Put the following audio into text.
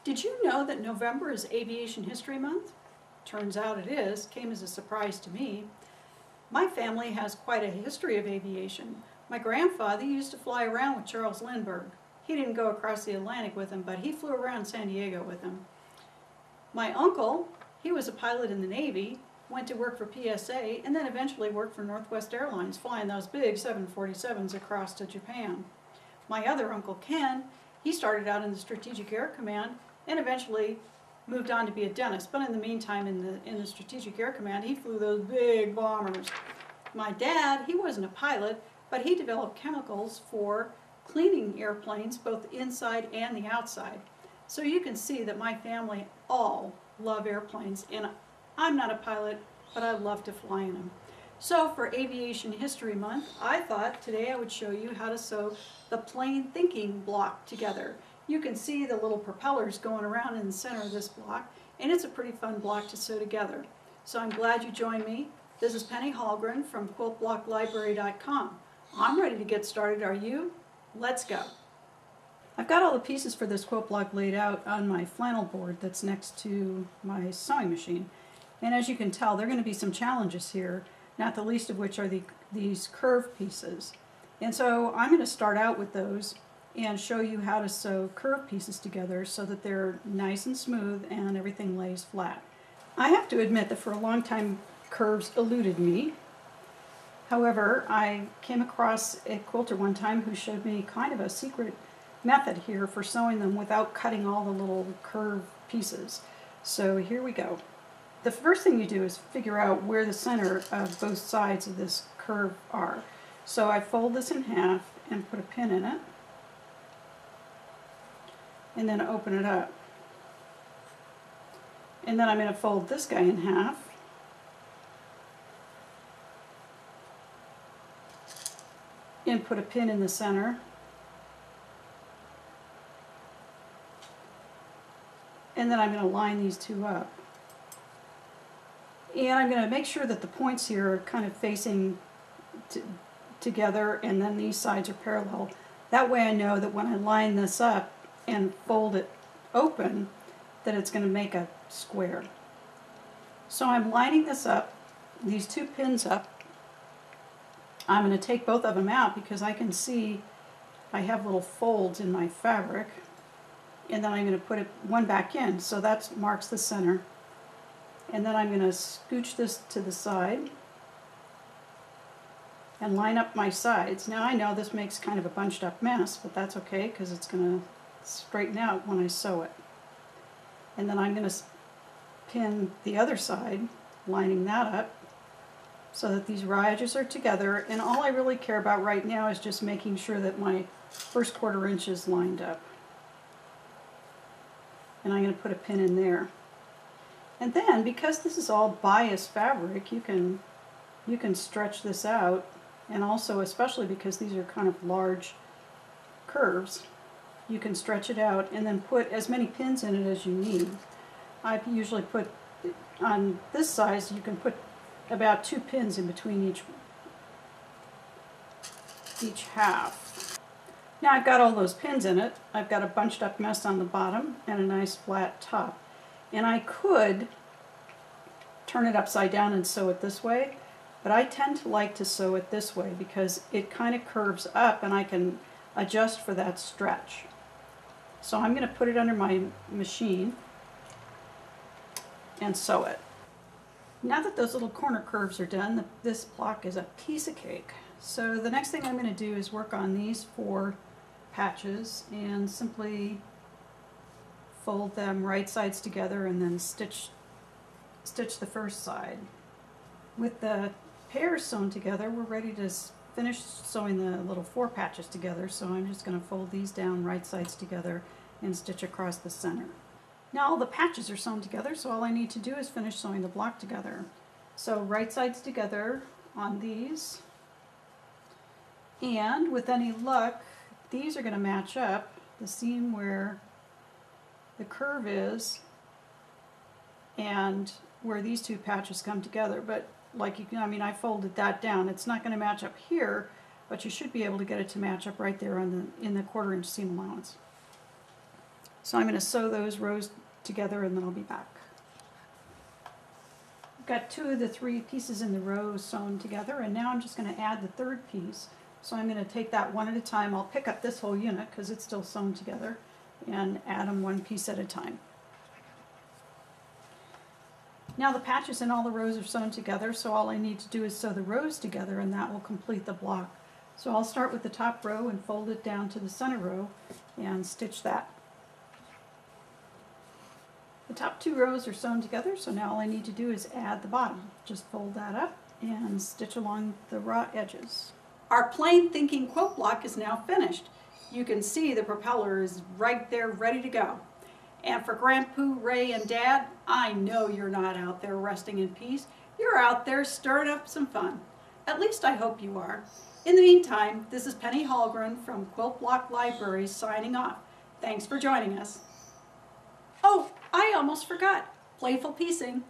Did you know that November is Aviation History Month? Turns out it is. Came as a surprise to me. My family has quite a history of aviation. My grandfather used to fly around with Charles Lindbergh. He didn't go across the Atlantic with him, but he flew around San Diego with him. My uncle, he was a pilot in the Navy, went to work for PSA, and then eventually worked for Northwest Airlines, flying those big 747s across to Japan. My other uncle, Ken, he started out in the Strategic Air Command and eventually moved on to be a dentist. But in the meantime, in the Strategic Air Command, he flew those big bombers. My dad, he wasn't a pilot, but he developed chemicals for cleaning airplanes, both inside and the outside. So you can see that my family all love airplanes, and I'm not a pilot, but I love to fly in them. So for Aviation History Month, I thought today I would show you how to sew the plain thinking block together. You can see the little propellers going around in the center of this block, and it's a pretty fun block to sew together. So I'm glad you joined me. This is Penny Hallgren from QuiltBlockLibrary.com. I'm ready to get started. Are you? Let's go. I've got all the pieces for this quilt block laid out on my flannel board that's next to my sewing machine. And as you can tell, there are going to be some challenges here, not the least of which are these curved pieces. And so I'm going to start out with those and show you how to sew curved pieces together so that they're nice and smooth and everything lays flat. I have to admit that for a long time curves eluded me. However, I came across a quilter one time who showed me kind of a secret method here for sewing them without cutting all the little curved pieces. So here we go. The first thing you do is figure out where the center of both sides of this curve are. So I fold this in half and put a pin in it, and then open it up. And then I'm going to fold this guy in half, and put a pin in the center, and then I'm going to line these two up. And I'm going to make sure that the points here are kind of facing together, and then these sides are parallel. That way I know that when I line this up and fold it open, that it's going to make a square. So I'm lining this up, these two pins up. I'm going to take both of them out because I can see I have little folds in my fabric, and then I'm going to put one back in, so that marks the center. And then I'm going to scooch this to the side and line up my sides. Now I know this makes kind of a bunched up mess, but that's okay because it's going to straighten out when I sew it. And then I'm going to pin the other side, lining that up so that these raw edges are together. And all I really care about right now is just making sure that my first 1/4 inch is lined up. And I'm going to put a pin in there. And then, because this is all bias fabric, you can stretch this out, and also, especially because these are kind of large curves, you can stretch it out and then put as many pins in it as you need. I usually put, on this size, you can put about 2 pins in between each half. Now I've got all those pins in it. I've got a bunched up mess on the bottom and a nice flat top. And I could turn it upside down and sew it this way, but I tend to like to sew it this way because it kind of curves up and I can adjust for that stretch. So I'm going to put it under my machine and sew it. Now that those little corner curves are done, this block is a piece of cake. So the next thing I'm going to do is work on these 4 patches and simply fold them right sides together and then stitch the first side. With the pairs sewn together, we're ready to finish sewing the little 4 patches together, so I'm just going to fold these down right sides together and stitch across the center. Now all the patches are sewn together, so all I need to do is finish sewing the block together. So right sides together on these, and with any luck these are going to match up, the seam where the curve is and where these 2 patches come together. But like you can, I mean, I folded that down. It's not going to match up here, but you should be able to get it to match up right there on in the 1/4 inch seam allowance. So I'm going to sew those rows together and then I'll be back. I've got 2 of the 3 pieces in the row sewn together, and now I'm just going to add the 3rd piece. So I'm going to take that one at a time. I'll pick up this whole unit because it's still sewn together and add them 1 piece at a time. Now the patches in all the rows are sewn together, so all I need to do is sew the rows together and that will complete the block. So I'll start with the top row and fold it down to the center row and stitch that. The top 2 rows are sewn together, so now all I need to do is add the bottom. Just fold that up and stitch along the raw edges. Our plain thinking quilt block is now finished. You can see the propeller is right there ready to go. And for Grandpa, Ray, and Dad, I know you're not out there resting in peace. You're out there stirring up some fun. At least I hope you are. In the meantime, this is Penny Hallgren from Quilt Block Libraries signing off. Thanks for joining us. Oh, I almost forgot. Playful piecing.